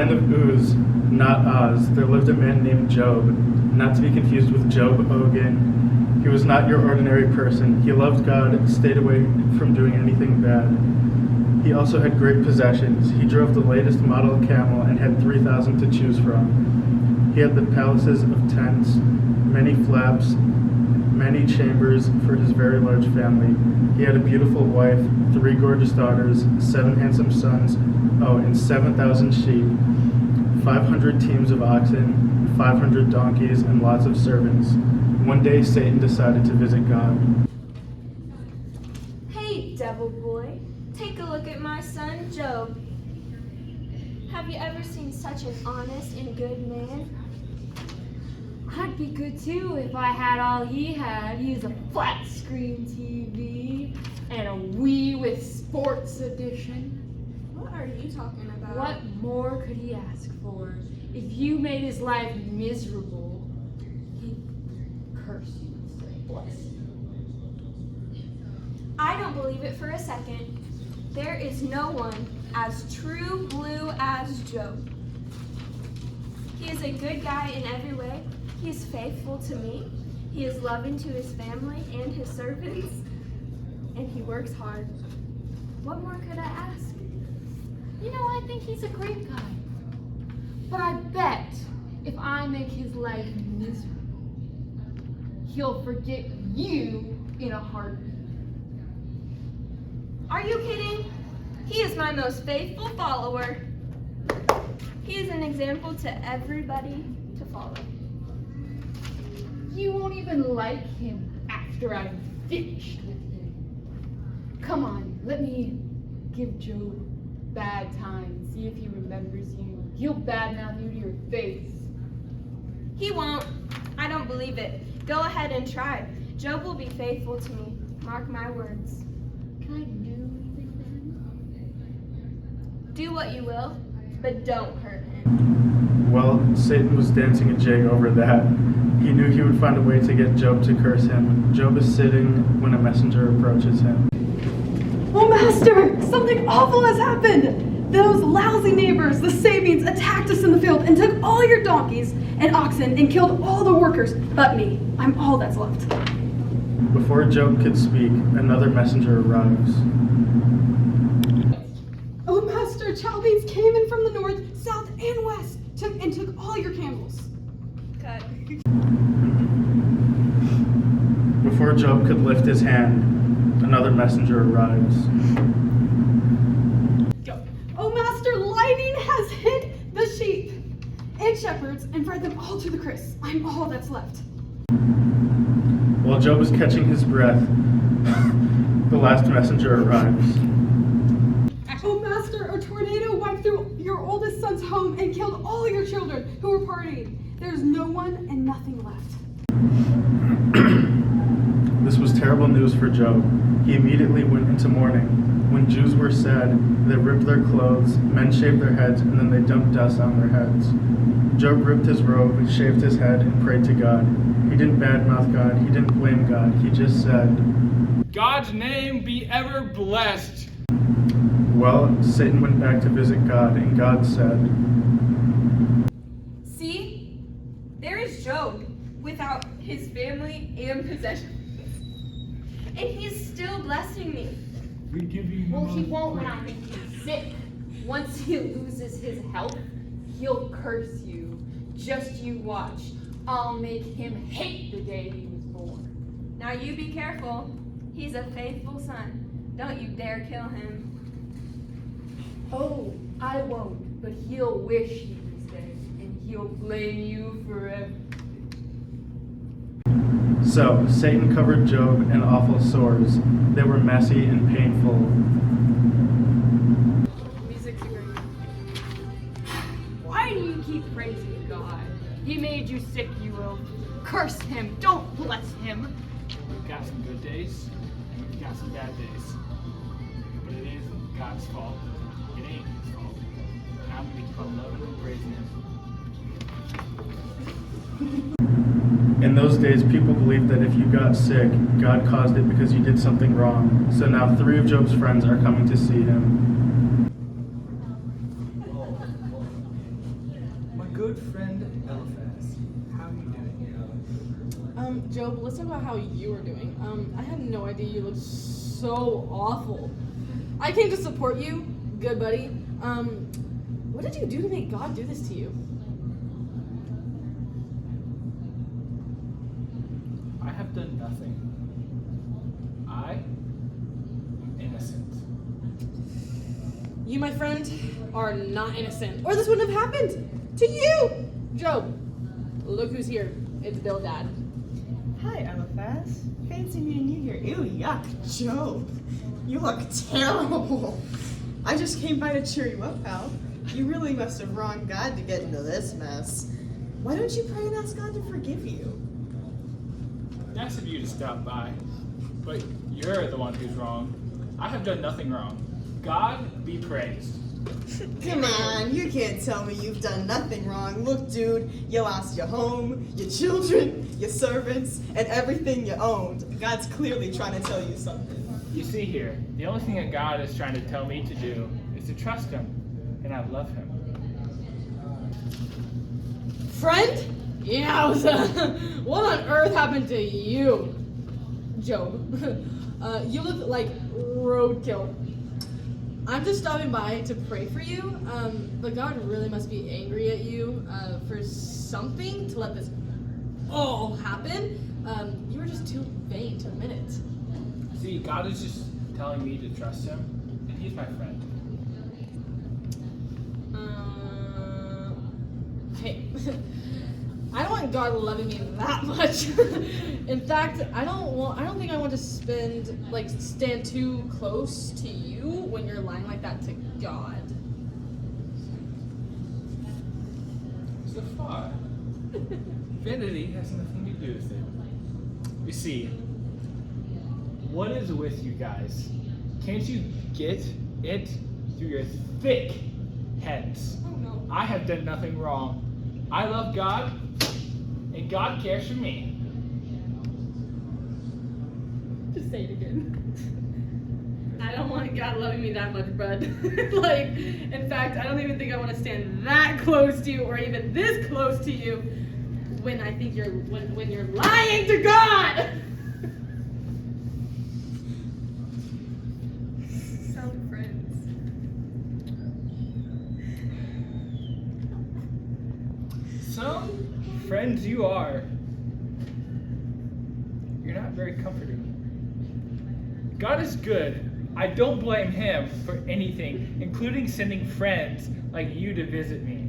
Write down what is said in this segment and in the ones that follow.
land of Uz, not Oz, there lived a man named Job, not to be confused with Job Ogan. He was not your ordinary person. He loved God, stayed away from doing anything bad. He also had great possessions. He drove the latest model camel and had 3,000 to choose from. He had the palaces of tents, many flaps, many chambers for his very large family. He had a beautiful wife, 3 gorgeous daughters, 7 handsome sons, and 7,000 sheep, 500 teams of oxen, 500 donkeys, and lots of servants. One day Satan decided to visit God. Hey, devil boy, take a look at my son, Job. Have you ever seen such an honest and good man? I'd be good too if I had all he had. He has a flat screen TV and a Wii with sports edition. What are you talking about? What more could he ask for? If you made his life miserable, he'd curse you and say, bless you. I don't believe it for a second. There is no one as true blue as Job. He is a good guy in every way. He is faithful to me. He is loving to his family and his servants. And he works hard. What more could I ask? You know, I think he's a great guy. But I bet if I make his life miserable, he'll forget you in a heartbeat. Are you kidding? He is my most faithful follower. He is an example to everybody to follow. You won't even like him after I'm finished with him. Come on, let me give Job bad time. See if he remembers you. He'll badmouth you to your face. He won't. I don't believe it. Go ahead and try. Job will be faithful to me. Mark my words. Can I do anything then? Do what you will, but don't hurt him. Well, Satan was dancing a jig over that. He knew he would find a way to get Job to curse him. Job is sitting when a messenger approaches him. Oh, Master! Something awful has happened! Those lousy neighbors, the Sabians, attacked us in the field and took all your donkeys and oxen and killed all the workers but me. I'm all that's left. Before Job could speak, another messenger arrives. Oh, Master, Chaldeans came in from the north, south, and west, took all your camels. Cut. Before Job could lift his hand, another messenger arrives. Oh, Master, lightning has hit the sheep and shepherds and fried them all to the crisp. I'm all that's left. While Job is catching his breath, the last messenger arrives. Oh, Master, a tornado wiped through your oldest son's home and killed all your children who were partying. There's no one and nothing left. This was terrible news for Job. He immediately went into mourning. When Jews were sad, they ripped their clothes, men shaved their heads, and then they dumped dust on their heads. Job ripped his robe, shaved his head, and prayed to God. He didn't badmouth God, he didn't blame God, he just said, God's name be ever blessed. Well, Satan went back to visit God, and God said, See? There is Job without his family and possessions. And he's still blessing me. We give you Well, he won't when I make him sick. Once he loses his health, he'll curse you. Just you watch. I'll make him hate the day he was born. Now you be careful. He's a faithful son. Don't you dare kill him. Oh, I won't, but he'll wish he was dead, and he'll blame you forever. So, Satan covered Job in awful sores. They were messy and painful. Music's great. Why do you keep praising God? He made you sick, you will. Curse him. Don't bless him. We've got some good days, and we've got some bad days. But it isn't God's fault. It ain't his fault. And I'm going to keep on loving and praising him. In those days, people believed that if you got sick, God caused it because you did something wrong. So now 3 of Job's friends are coming to see him. good friend Eliphaz. How are you doing? Job, let's talk about how you are doing. I had no idea you looked so awful. I came to support you, good buddy. What did you do to make God do this to you? I have done nothing. I am innocent. You, my friend, are not innocent, or this wouldn't have happened to you. Job, look who's here. It's Bildad. Hi, Eliphaz. Fancy meeting you here. Ew, yuck, Job. You look terrible. I just came by to cheer you up, pal. You really must have wronged God to get into this mess. Why don't you pray and ask God to forgive you? Nice of you to stop by, but you're the one who's wrong. I have done nothing wrong. God be praised. Come on, you can't tell me you've done nothing wrong. Look, dude, you lost your home, your children, your servants, and everything you owned. God's clearly trying to tell you something. You see here, the only thing that God is trying to tell me to do is to trust Him, and I love Him. Friend? Yowza! What on earth happened to you? Job, you look like roadkill. I'm just stopping by to pray for you, but God really must be angry at you for something to let this all happen. You were just too vain to admit it. See, God is just telling me to trust Him, and He's my friend. Hey, I don't want God loving me that much. In fact, I don't think I want to stand too close to you when you're lying like that to God. So far, vanity has nothing to do with it. You see, what is with you guys? Can't you get it through your thick heads? Oh no. I have done nothing wrong. I love God, and God cares for me. Just say it again. I don't want God loving me that much, bud. In fact, I don't even think I want to stand that close to you or even this close to you when I think when you're lying to God. Sound friends. Some friends you are. You're not very comforting. God is good. I don't blame Him for anything, including sending friends like you to visit me.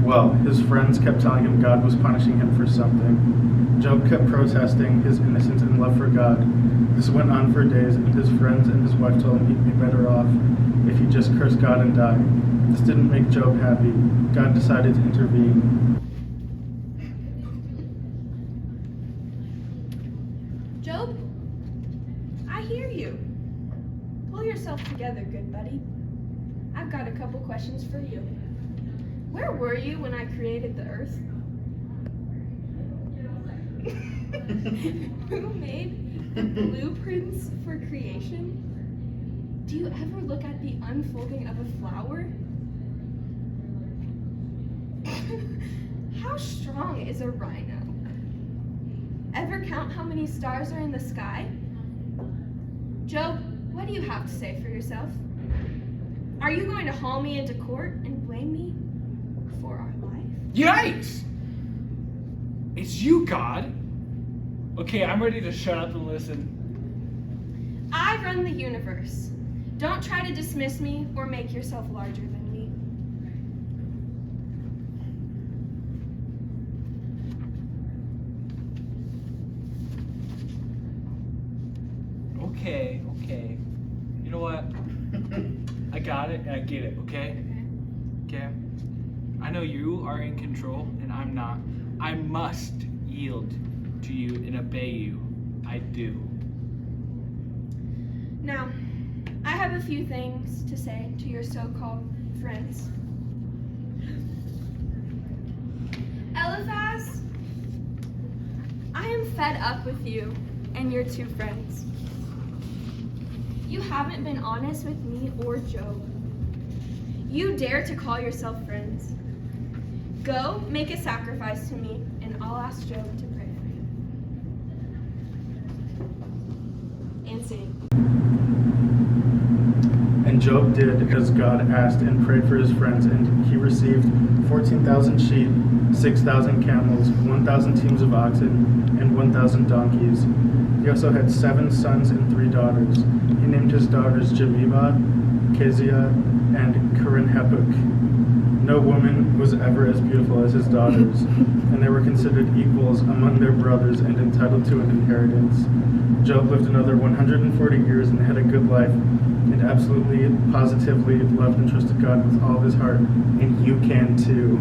Well, his friends kept telling him God was punishing him for something. Job kept protesting his innocence and love for God. This went on for days, and his friends and his wife told him he'd be better off if he just cursed God and died. This didn't make Job happy. God decided to intervene. Job, I hear you. Pull yourself together, good buddy. I've got a couple questions for you. Where were you when I created the earth? Who made the blueprints for creation? Do you ever look at the unfolding of a flower? How strong is a rhino? Ever count how many stars are in the sky? Job, what do you have to say for yourself? Are you going to haul me into court and blame me for our life? Yikes! It's you, God. Okay, I'm ready to shut up and listen. I run the universe. Don't try to dismiss me or make yourself larger than me. Okay. You know what? I got it and I get it, okay? Okay? I know you are in control and I'm not. I must yield to you and obey you. I do. Now, I have a few things to say to your so-called friends. Eliphaz, I am fed up with you and your two friends. You haven't been honest with me or Job. You dare to call yourself friends? Go, make a sacrifice to me, and I'll ask Job to pray for you. And sing. And Job did as God asked and prayed for his friends, and he received 14,000 sheep, 6,000 camels, 1,000 teams of oxen, and 1,000 donkeys. He also had 7 sons and 3 daughters. He named his daughters Jemima, Keziah, and Keren-Hapuk. No woman was ever as beautiful as his daughters, and they were considered equals among their brothers and entitled to an inheritance. Job lived another 140 years and had a good life, and absolutely, positively loved and trusted God with all of his heart, and you can too.